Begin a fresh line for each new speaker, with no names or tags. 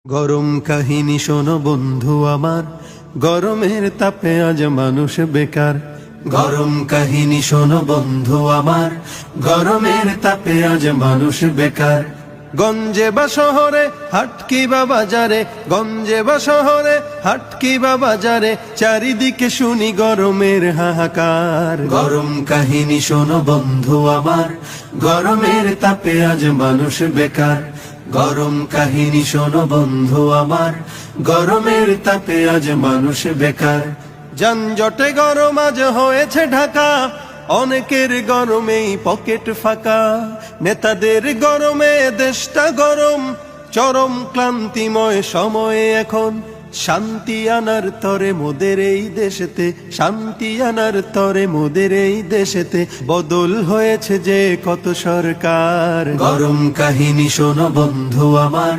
গরম কাহিনী শোনো বন্ধু আমার, গরমের তাপে আজ মানুষ বেকার। গরম কাহিনী শোনো বন্ধু আমার, গরমের তাপে আজ মানুষ বেকার। গঞ্জে বা শহরে হাট কি বা বাজারে, গঞ্জে বা শহরে হাট কি বা বাজারে, চারিদিকে শুনি গরমের হাহাকার। গরম কাহিনী শোনো বন্ধু আমার, গরমের তাপে আজ মানুষ বেকার। গরম কাহিনী শোনো বন্ধু আমার, গরমের তাপে আজ মানুষ বেকার। যানজটে গরম আজ হয়েছে ঢাকা, অনেকের গরমেই পকেট ফাঁকা। নেতাদের গরমে দেশটা গরম, চরম ক্লান্তিময় সময়ে এখন শান্তি আনার তরে মোদের এই দেশেতে, শান্তি আনার তরে মোদের এই দেশেতে বদল হয়েছে যে কত সরকার। গরম কাহিনী শোনো বন্ধু আমার।